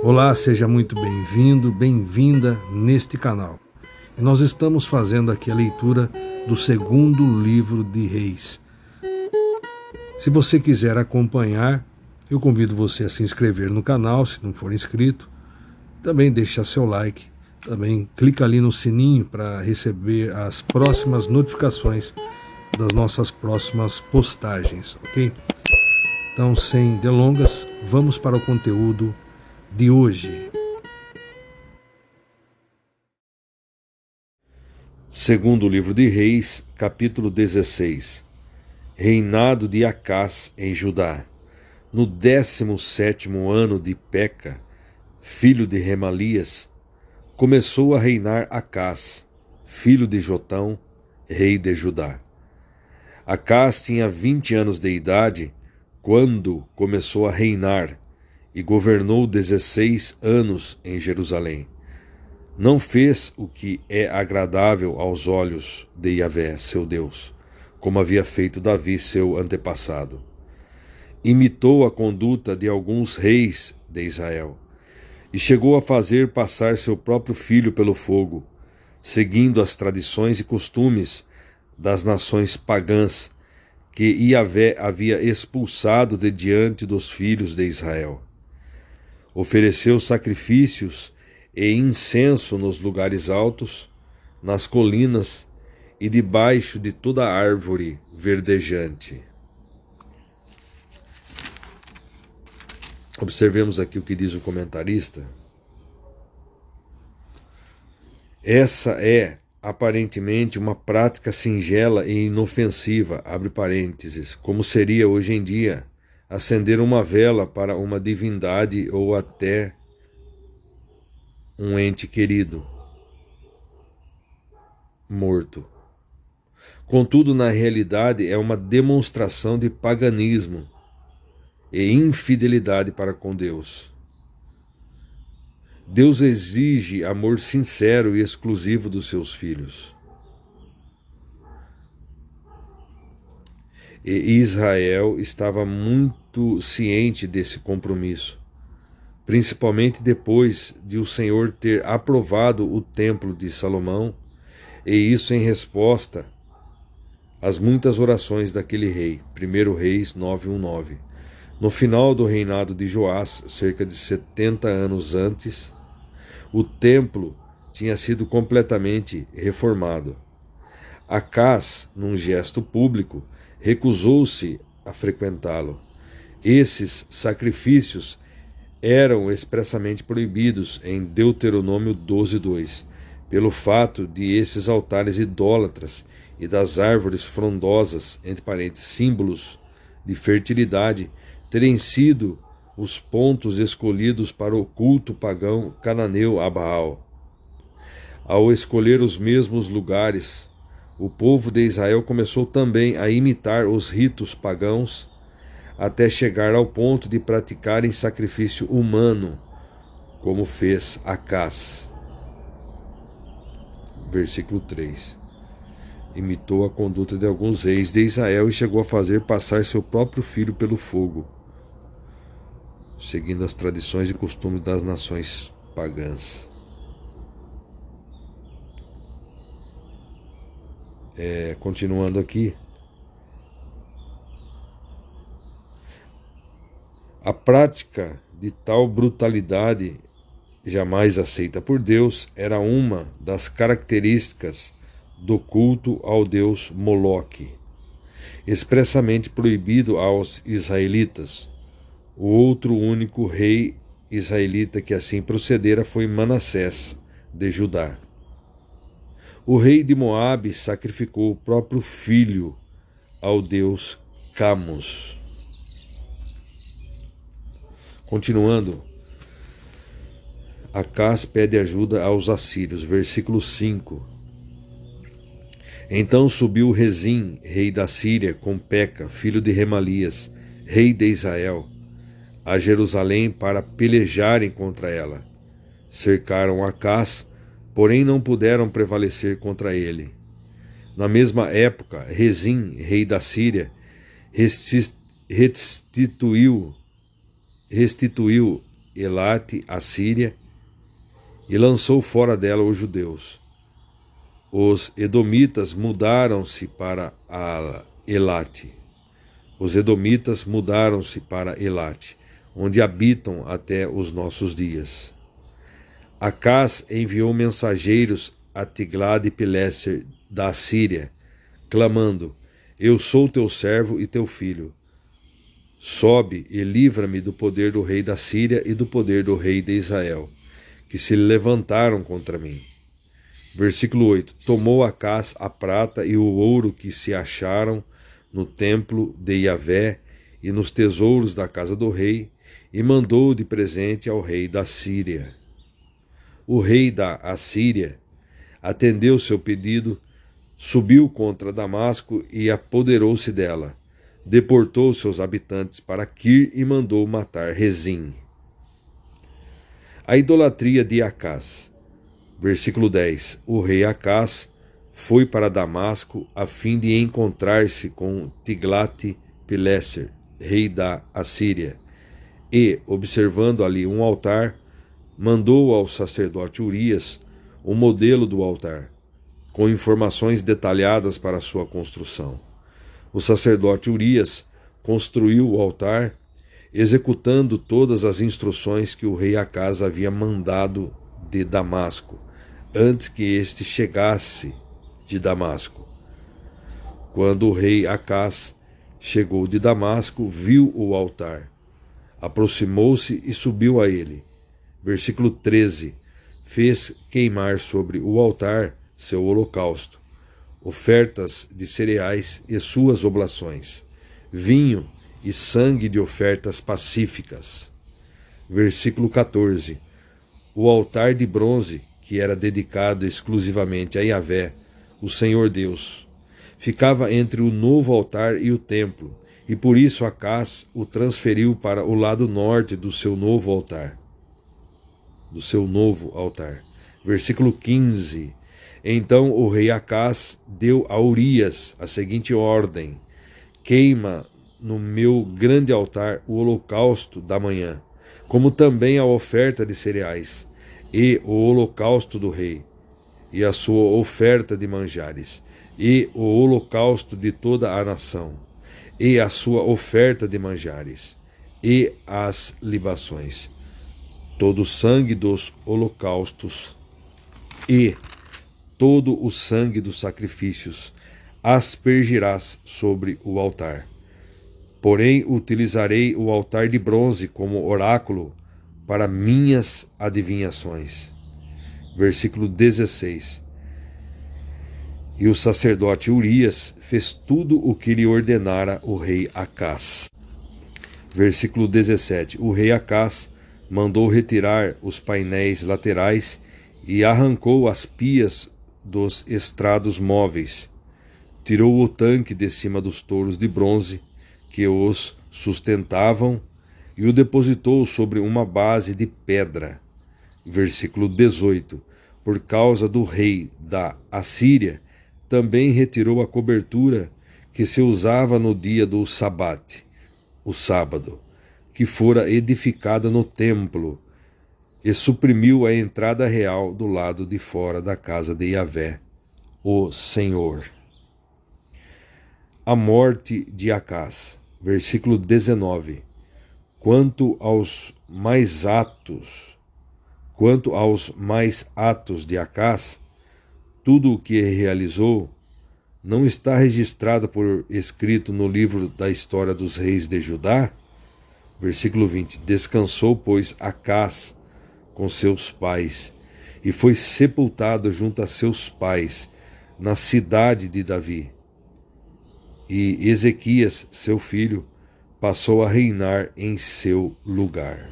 Olá, seja muito bem-vindo, bem-vinda neste canal. E nós estamos fazendo aqui a leitura do segundo livro de Reis. Se você quiser acompanhar, eu convido você a se inscrever no canal, se não for inscrito. Também deixa seu like, também clica ali no sininho para receber as próximas notificações das nossas próximas postagens, ok? Então, sem delongas, vamos para o conteúdo de hoje. Segundo livro de Reis, capítulo 16. Reinado de Acás em Judá. No 17º ano de Peca, filho de Remalias, começou a reinar Acás, filho de Jotão, rei de Judá. Acás tinha 20 anos de idade quando começou a reinar e governou 16 anos em Jerusalém. Não fez o que é agradável aos olhos de Yahvé, seu Deus, como havia feito Davi, seu antepassado. Imitou a conduta de alguns reis de Israel e chegou a fazer passar seu próprio filho pelo fogo, seguindo as tradições e costumes das nações pagãs que Yahvé havia expulsado de diante dos filhos de Israel. Ofereceu sacrifícios e incenso nos lugares altos, nas colinas e debaixo de toda árvore verdejante. Observemos aqui o que diz o comentarista. Essa é, aparentemente, uma prática singela e inofensiva, abre parênteses, como seria hoje em dia acender uma vela para uma divindade ou até um ente querido morto. Contudo, na realidade, é uma demonstração de paganismo e infidelidade para com Deus. Deus exige amor sincero e exclusivo dos seus filhos. E Israel estava muito ciente desse compromisso, principalmente depois de o Senhor ter aprovado o templo de Salomão, e isso em resposta às muitas orações daquele rei. 1 Reis 9:19. No final do reinado de Joás, cerca de 70 anos antes, o templo tinha sido completamente reformado. Acás, num gesto público, recusou-se a frequentá-lo. Esses sacrifícios eram expressamente proibidos em Deuteronômio 12:2, pelo fato de esses altares idólatras e das árvores frondosas, entre parênteses, símbolos de fertilidade, terem sido os pontos escolhidos para o culto pagão cananeu a Baal. Ao escolher os mesmos lugares, o povo de Israel começou também a imitar os ritos pagãos, até chegar ao ponto de praticarem sacrifício humano, como fez Acás. Versículo 3. Imitou a conduta de alguns reis de Israel e chegou a fazer passar seu próprio filho pelo fogo, seguindo as tradições e costumes das nações pagãs. Continuando aqui, a prática de tal brutalidade, jamais aceita por Deus, era uma das características do culto ao deus Moloque, expressamente proibido aos israelitas. O outro único rei israelita que assim procedera foi Manassés, de Judá. O rei de Moabe sacrificou o próprio filho ao deus Camus. Continuando, Acás pede ajuda aos assírios. Versículo 5. Então subiu Rezim, rei da Síria, com Peca, filho de Remalias, rei de Israel, a Jerusalém para pelejarem contra ela. Cercaram Acás, porém não puderam prevalecer contra ele. Na mesma época, Rezim, rei da Síria, restituiu Elate, a Síria, e lançou fora dela os judeus. Os edomitas mudaram-se para Elate. Os edomitas mudaram-se para Elate, onde habitam até os nossos dias. Acás enviou mensageiros a Tiglat-Pileser da Síria, clamando: Eu sou teu servo e teu filho. Sobe e livra-me do poder do rei da Síria e do poder do rei de Israel, que se levantaram contra mim. Versículo 8. Tomou Acás a prata e o ouro que se acharam no templo de Yahvé e nos tesouros da casa do rei, e mandou de presente ao rei da Síria. O rei da Assíria atendeu seu pedido, subiu contra Damasco e apoderou-se dela. Deportou seus habitantes para Quir e mandou matar Rezim. A idolatria de Acás. Versículo 10. O rei Acás foi para Damasco a fim de encontrar-se com Tiglat-Pileser, rei da Assíria, e, observando ali um altar, mandou ao sacerdote Urias o modelo do altar, com informações detalhadas para sua construção. O sacerdote Urias construiu o altar, executando todas as instruções que o rei Acás havia mandado de Damasco, antes que este chegasse de Damasco. Quando o rei Acás chegou de Damasco, viu o altar, aproximou-se e subiu a ele. Versículo 13. Fez queimar sobre o altar seu holocausto, ofertas de cereais e suas oblações, vinho e sangue de ofertas pacíficas. Versículo 14. O altar de bronze, que era dedicado exclusivamente a Yahvé, o Senhor Deus, ficava entre o novo altar e o templo, e por isso Acás o transferiu para o lado norte do seu novo altar. Versículo 15. Então o rei Acás deu a Urias a seguinte ordem: queima no meu grande altar o holocausto da manhã, como também a oferta de cereais, e o holocausto do rei, e a sua oferta de manjares, e o holocausto de toda a nação, e a sua oferta de manjares, e as libações. Todo o sangue dos holocaustos e todo o sangue dos sacrifícios aspergirás sobre o altar. Porém, utilizarei o altar de bronze como oráculo para minhas adivinhações. Versículo 16. E o sacerdote Urias fez tudo o que lhe ordenara o rei Acás. Versículo 17. O rei Acás mandou retirar os painéis laterais e arrancou as pias dos estrados móveis. Tirou o tanque de cima dos touros de bronze que os sustentavam e o depositou sobre uma base de pedra. Versículo 18. Por causa do rei da Assíria, também retirou a cobertura que se usava no dia do sabate, o sábado, que fora edificada no templo, e suprimiu a entrada real do lado de fora da casa de Yahvé, o Senhor. A morte de Acás. Versículo 19. Quanto aos mais atos de Acás, tudo o que realizou não está registrado por escrito no livro da história dos reis de Judá? Versículo 20. Descansou, pois, Acás com seus pais, e foi sepultado junto a seus pais, na cidade de Davi. E Ezequias, seu filho, passou a reinar em seu lugar.